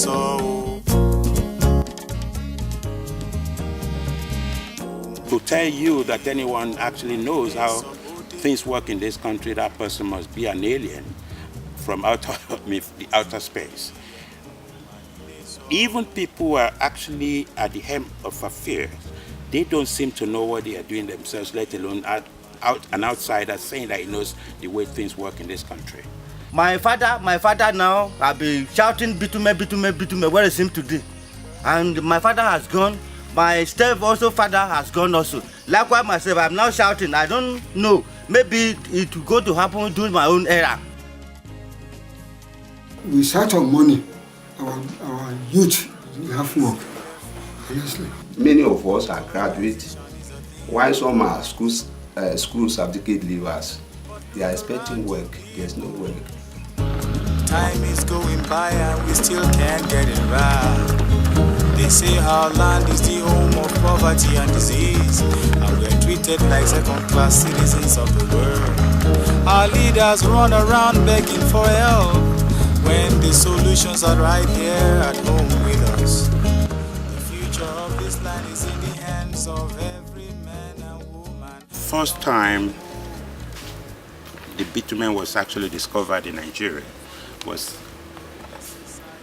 To tell you that anyone actually knows how things work in this country, that person must be an alien from the outer space. Even people who are actually at the helm of affairs, they don't seem to know what they are doing themselves, let alone an outsider saying that he knows the way things work in this country. My father now have been shouting bitumen, bitumen, bitumen. Where is him today? And my father has gone. My step also father has gone also. Likewise myself, I'm now shouting. I don't know. Maybe it will go to happen during my own era. We start on money. Our youth, we have work. Honestly. Many of us are graduates. While some are school certificate leavers, they are expecting work. There's no work. Time is going by and we still can't get it right. They say our land is the home of poverty and disease, and we're treated like second-class citizens of the world. Our leaders run around begging for help when the solutions are right here at home with us. The future of this land is in the hands of every man and woman. First time the bitumen was actually discovered in Nigeria was,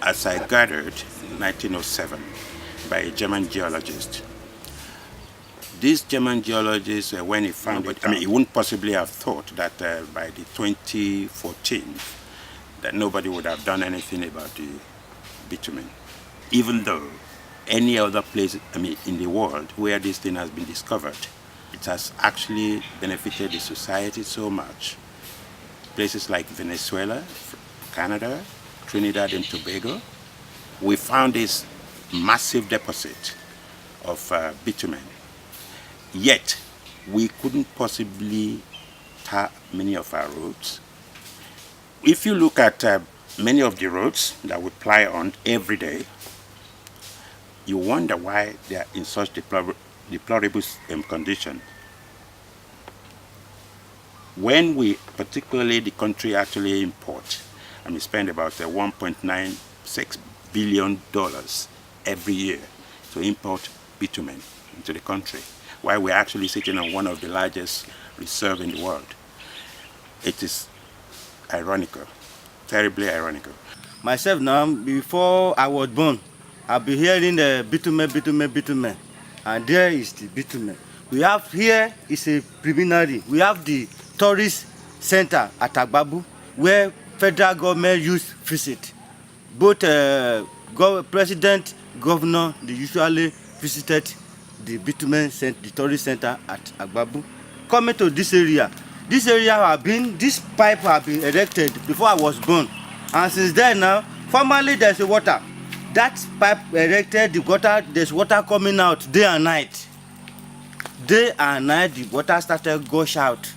as I gathered, in 1907 by a German geologist. This German geologist, when he found it, he wouldn't possibly have thought that by the 2014 that nobody would have done anything about the bitumen, even though any other place in the world where this thing has been discovered, it has actually benefited the society so much. Places like Venezuela, Canada, Trinidad and Tobago, we found this massive deposit of bitumen. Yet, we couldn't possibly tar many of our roads. If you look at many of the roads that we ply on every day, you wonder why they are in such deplorable condition. When we, particularly the country, actually import, spend about $1.96 billion every year to import bitumen into the country, while we're actually sitting on one of the largest reserves in the world. It is ironical, terribly ironical. Myself now, before I was born, I've been hearing the bitumen, bitumen, bitumen, and there is the bitumen. We have here is a preliminary. We have the tourist center at Agbabu, where federal government used visit. Both president, governor, they usually visited the bitumen center, the tourist center at Agbabu. Coming to this area this pipe have been erected before I was born, and since then now, formerly there's a water. That pipe erected, the water, there's water coming out day and night. Day and night, the water started gush out.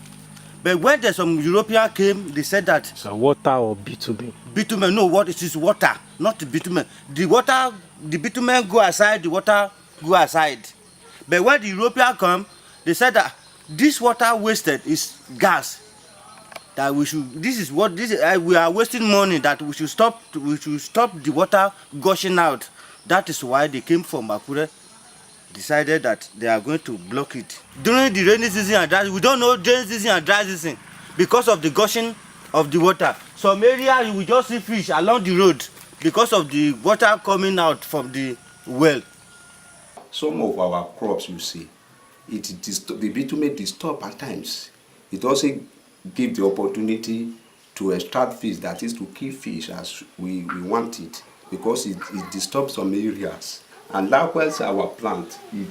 But when there's some European came, they said that. So water or bitumen? Bitumen, no, what it is water, not the bitumen. The water, the bitumen go aside, the water go aside. But when the European come, they said that this water wasted is gas. That we should, we are wasting money, that we should stop the water gushing out. That is why they came from Akure, decided that they are going to block it. During the rainy season and dry, we don't know rainy season and dry season because of the gushing of the water. Some area you will just see fish along the road because of the water coming out from the well. Some of our crops, you see, the bitumen disturb at times. It also gives the opportunity to extract fish, that is to keep fish as we want it, because it disturbs some areas. And likewise our plant, in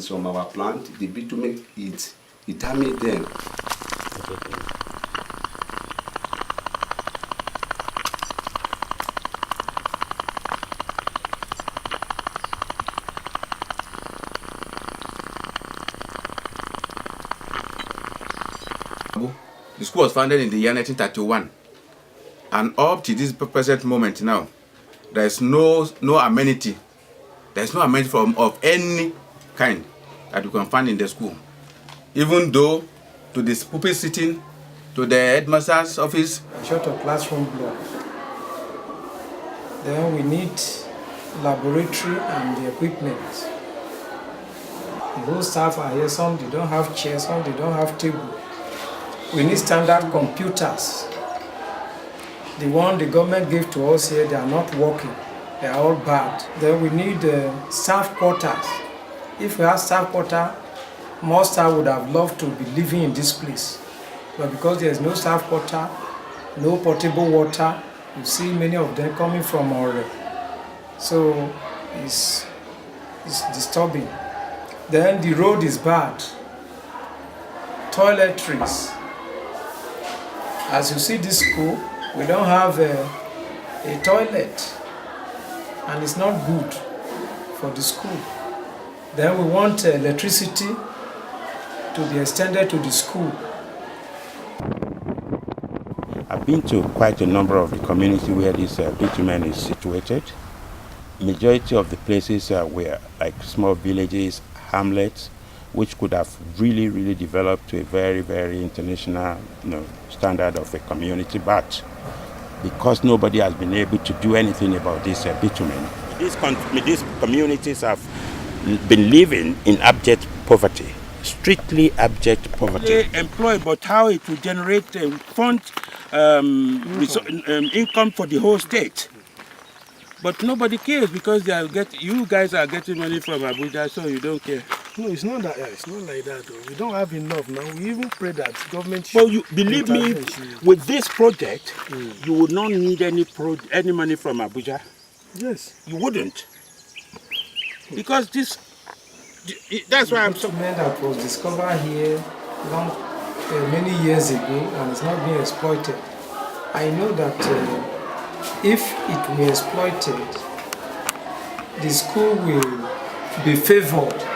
some of our plant, the bitumen, it damages them. The school was founded in the year 1931, and up to this present moment now, there is no amenity. There is no amenity of any kind that you can find in the school. Even though to this pupil sitting, to the headmaster's office. Short of classroom block. Then we need laboratory and the equipment. The whole staff are here. Some they don't have chairs, some they don't have table. We need standard computers. The one the government gave to us here, they are not working. They are all bad. Then we need staff quarters. If we have staff quarter, more staff would have loved to be living in this place. But because there is no staff quarter, no potable water, you see many of them coming from Ore. So it's disturbing. Then the road is bad. Toiletries. As you see this school, we don't have a toilet, and it's not good for the school. Then we want electricity to be extended to the school. I've been to quite a number of the community where this bitumen is situated. Majority of the places were like small villages, hamlets, which could have really developed to a very international standard of a community, but because nobody has been able to do anything about this bitumen, these communities have been living in abject poverty, strictly abject poverty. Employed, but how it will generate fund income for the whole state. But nobody cares because you guys are getting money from Abuja, so you don't care. No, it's not that. It's not like that. Though. We don't have enough now. We even pray that government. Well, you believe me, with this project, you would not need any money from Abuja. Yes, you wouldn't, because that's why I'm so. Bitumen that was discovered here many years ago and is not being exploited. I know that if it were exploited, the school will be favored.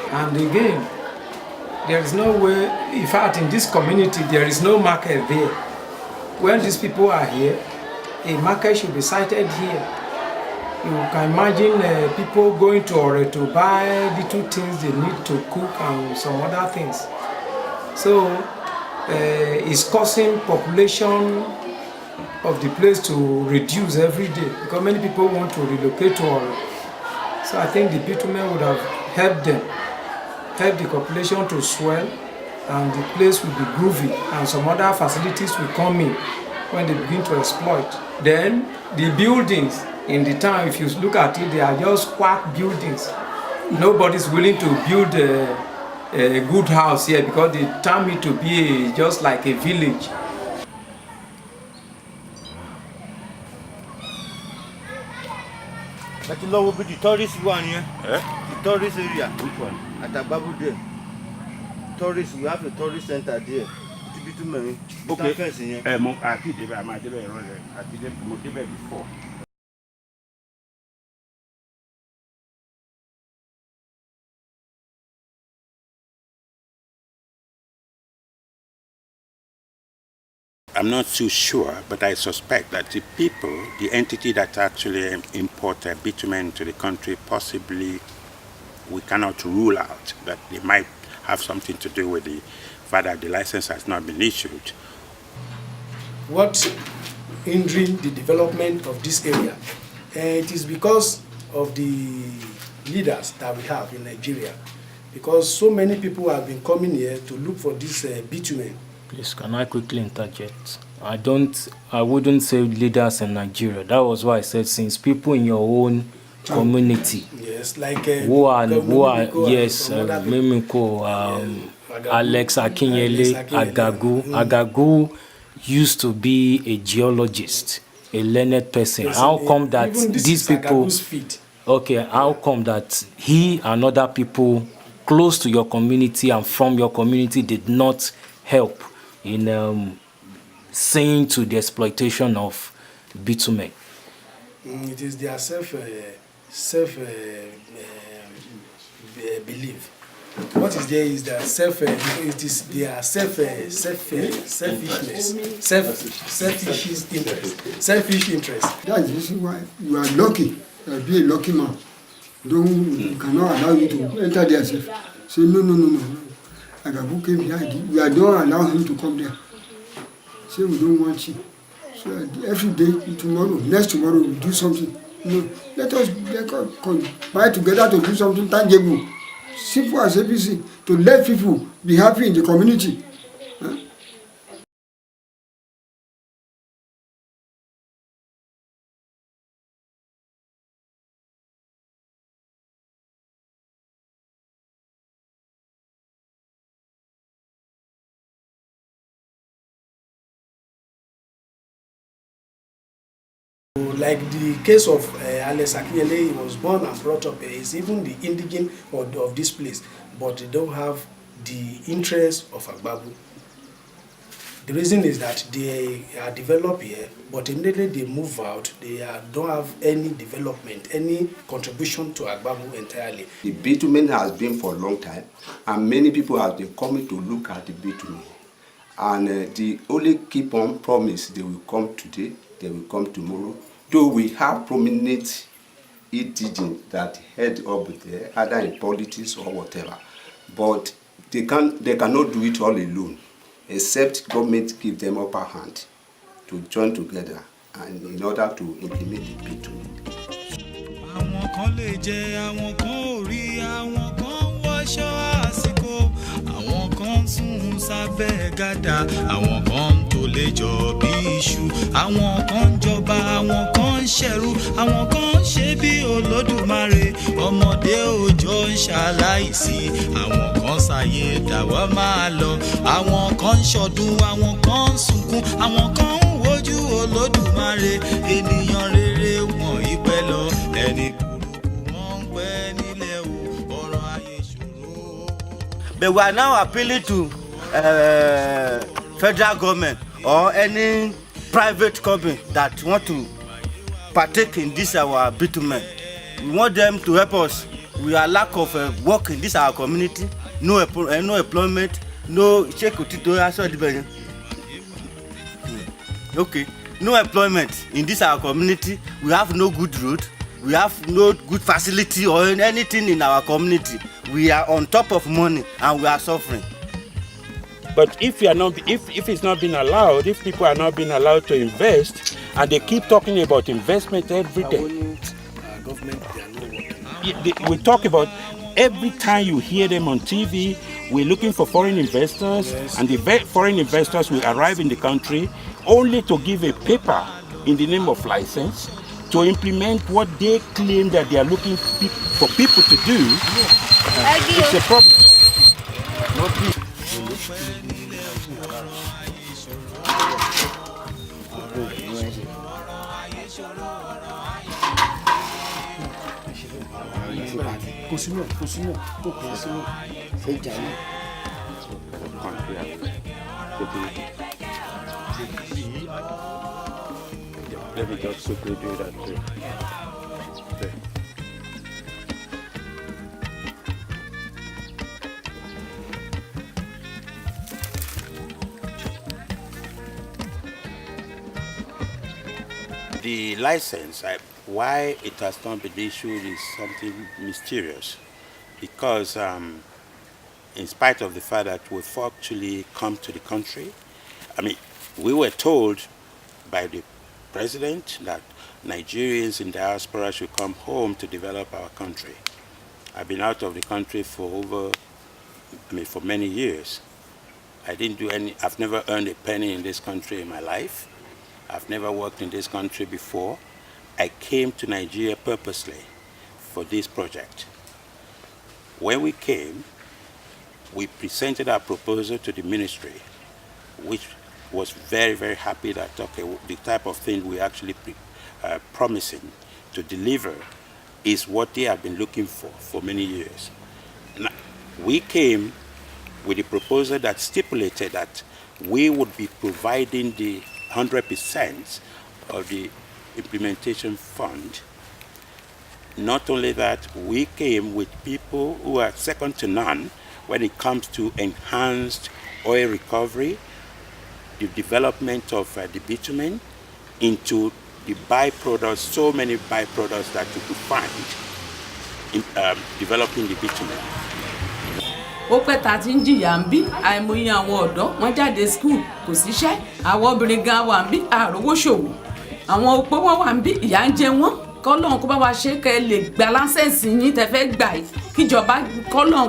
And again, there is no way, in fact, in this community, there is no market there. When these people are here, a market should be sited here. You can imagine people going to Ore to buy little things they need to cook and some other things. So it's causing population of the place to reduce every day because many people want to relocate to Ore. So I think the bitumen would have helped them, help the population to swell, and the place will be groovy, and some other facilities will come in when they begin to exploit. Then the buildings in the town, if you look at it, they are just quack buildings. Nobody's willing to build a good house here because they term it to be just like a village. But you know what will be the tourist one here? The tourist area. Which one? At Agbabu there. Tourist, we have a tourist center there. Okay. I did before. I'm not too sure, but I suspect that the entity that actually import bitumen to the country, possibly we cannot rule out that they might have something to do with the fact that the license has not been issued. What's hindering the development of this area? It is because of the leaders that we have in Nigeria. Because so many people have been coming here to look for this bitumen. Please, can I quickly interject? I wouldn't say leaders in Nigeria. That was why I said since people in your own community. Yes, like who are yes, Mimiko, Alex Akinyele, Agagu. Agagu used to be a geologist, a learned person. Yes, how come that these people? Okay, how come that he and other people close to your community and from your community did not help in saying to the exploitation of bitumen? It is their self belief. What is there is that it is their selfish interest. That is why you are lucky. You be a lucky man. We cannot allow you to enter there. Say no. Agbabu came here. We don't allow him to come there. Say we don't want you. every day, tomorrow, next tomorrow, we do something. No, let us combine together to do something tangible. Simple as ABC, to let people be happy in the community. Huh? Like the case of Alex Akinyele, he was born and brought up, is even the indigene of this place, but they don't have the interest of Agbabu. The reason is that they are developed here, but immediately they move out, they don't have any development, any contribution to Agbabu entirely. The bitumen has been for a long time, and many people have been coming to look at the bitumen. And the only keep on promise, they will come today, they will come tomorrow. Though we have prominent indigene that head up there, either in politics or whatever, but they cannot do it all alone, except government give them upper hand to join together and in order to implement the bitumen. Àwọn kan lè jẹ, àwọn kan ò rí, àwọn kan wọṣọ àsìkò, àwọn kan sùn sábẹ́ gàdá, àwọn kan tó lè jọ bí iṣu, àwọn kan jọba, àwọn kan ṣẹ̀rú, àwọn kan ṣe bí Olódùmarè, ọmọdé òòjọ́ ń ṣaláìsí, àwọn kan ṣàyè dàwọ́ máa lọ, àwọn kan ṣọdún, àwọn kan sunkún, àwọn kan ń wojú Olódùmarè, ènìyàn rere wọ̀n ìpẹ́ lọ, ẹni burúkú wọ́n ń pẹ́ nílẹ̀ o, ọ̀rọ̀ ayé ṣòro. But we are now appealing to federal government or any private company that want to partake in this our bitumen. We want them to help us. We are lack of work in this our community. No employment. No okay. No employment in this our community. We have no good road. We have no good facility or anything in our community. We are on top of money and we are suffering. But if it's not been allowed, if people are not being allowed to invest, and they keep talking about investment every day, we talk about every time you hear them on TV, we're looking for foreign investors, yes. And the foreign investors will arrive in the country only to give a paper in the name of license to implement what they claim that they are looking for people to do. It's a problem. Let me just quickly do that too. There. The license, why it has not been issued is something mysterious, because in spite of the fact that we've actually come to the country, I mean, we were told by the president that Nigerians in diaspora should come home to develop our country. I've been out of the country for for many years. I've never earned a penny in this country in my life. I've never worked in this country before. I came to Nigeria purposely for this project. When we came, we presented our proposal to the ministry, which was very, very happy that, okay, the type of thing we're actually promising to deliver is what they have been looking for many years. Now, we came with a proposal that stipulated that we would be providing the 100% of the implementation fund. Not only that, we came with people who are second to none when it comes to enhanced oil recovery, the development of the bitumen into the byproducts, so many byproducts that you could find in developing the bitumen. ó pẹ́ ta ti ń jìyà ń bí àìmọye àwọn ọ̀dọ́ wọ́n jáde skul kò síṣẹ́ àwọn obìnrin gan wà ń bí àròwó ṣòwò àwọn opó wọn wà ń bí ìyà ń jẹ wọ́n kọ́lọ́n kó bá wa ṣe kẹ́ ẹ lè gba láńsẹ̀nsì yín tẹ́ fẹ́ gbà yìí kíjọba kọ́lọ́n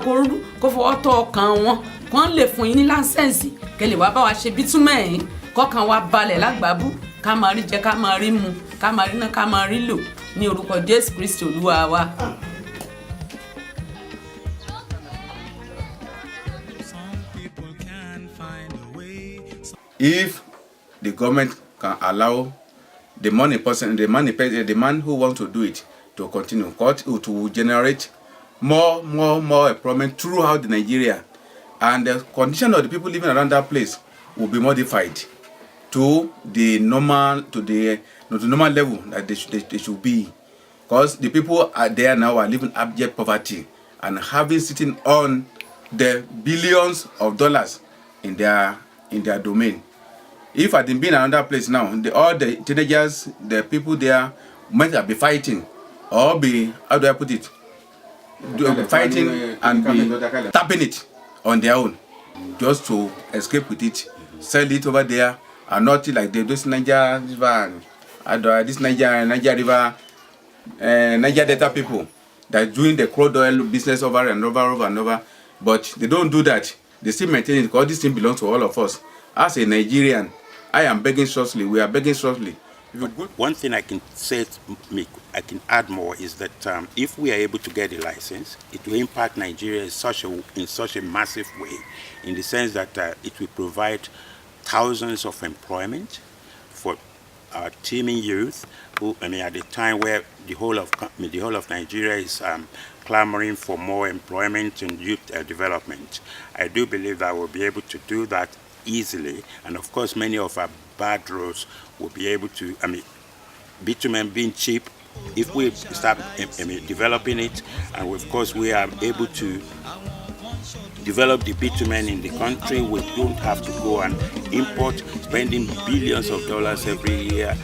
kó fọwọ́ tọ́ ọkàn wọn kán lè fún yín ní láńsẹ̀nsì kẹ́ lè wá bá wa ṣe bítúmẹ̀ yín kọ́kàn wa balẹ̀ lágbàbú ká máa rí jẹ ká máa rí mu ká máa rí ná ká máa rí lò ní orúkọ Jésù Kristi Olúwa wa. If the government can allow the man who wants to do it to continue, it will generate more employment throughout Nigeria, and the condition of the people living around that place will be modified to the normal level that they should be, because the people are there now are living abject poverty and sitting on the billions of dollars in their domain. If I had been another place now, all the teenagers, the people there might be fighting or be, how do I put it, fighting and be tapping it on their own just to escape with it, sell it over there, and not like this Niger River, this Niger River, Niger Delta people that are doing the crude oil business over and over, but they don't do that. They still maintain it because this thing belongs to all of us. As a Nigerian, I am begging shortly. We are begging shortly. One thing I can say, I can add more, is that if we are able to get a license, it will impact Nigeria in such a massive way, in the sense that it will provide thousands of employment for our teeming youth, who, at the time where the whole of Nigeria is clamoring for more employment and youth development. I do believe that we'll be able to do that easily, and of course many of our bad roads will be able to, bitumen being cheap, if we start developing it, and of course we are able to develop the bitumen in the country, we don't have to go and import, spending billions of dollars every year.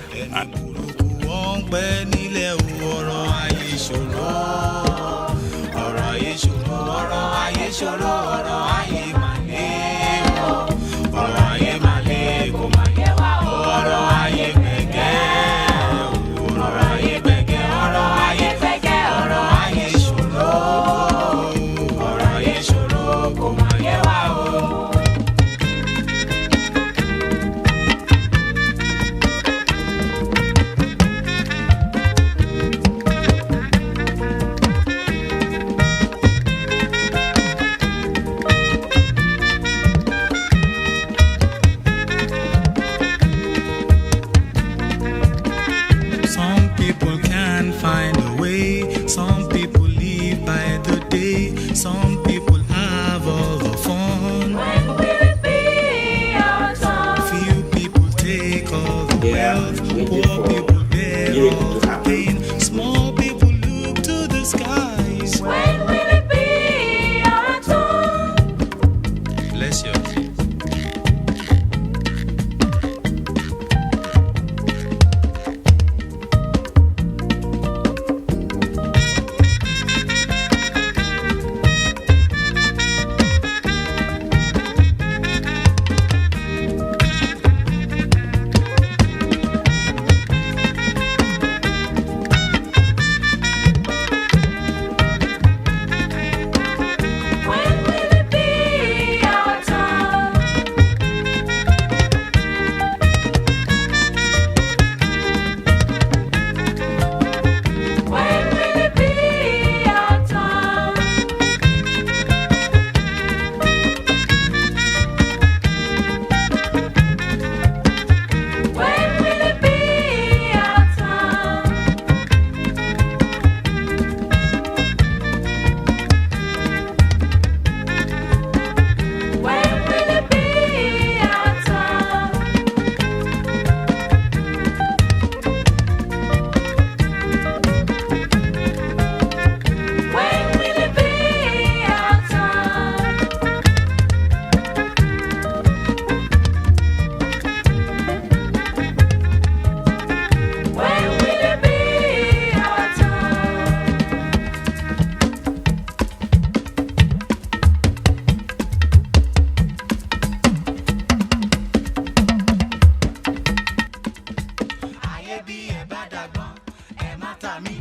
gbà mí.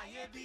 ayé bí